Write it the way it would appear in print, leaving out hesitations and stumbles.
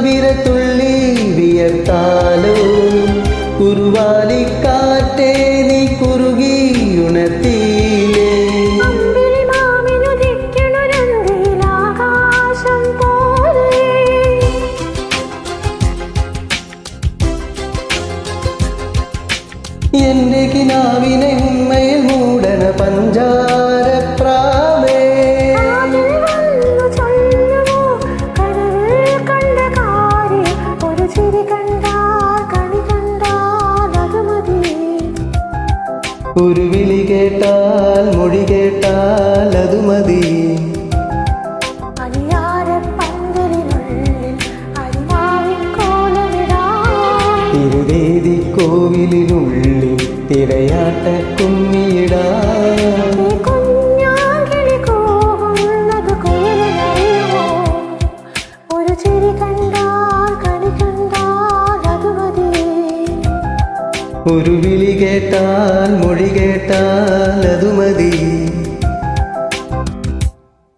വിരത്തുള്ളി വിയർത്താലോ കുറുവാലിക്കാറ്റേ നീ കുറുകി ഉണർത്തിയിലേ. എന്റെ കിനാവിനെ ഉമ്മയിൽ മൂടണ പഞ്ചാരപ്രാവേ, ഒരു വിളി കേട്ടാൽ മൊഴി കേട്ടാൽ അത് മതി. തിരുവേദി കോവിലിനുള്ളിൽ തിരയാട്ട കുമ്മിയിടാം. ഒരു വിളി കേട്ടാൽ മൊഴി കേട്ടാൽ അത് മതി.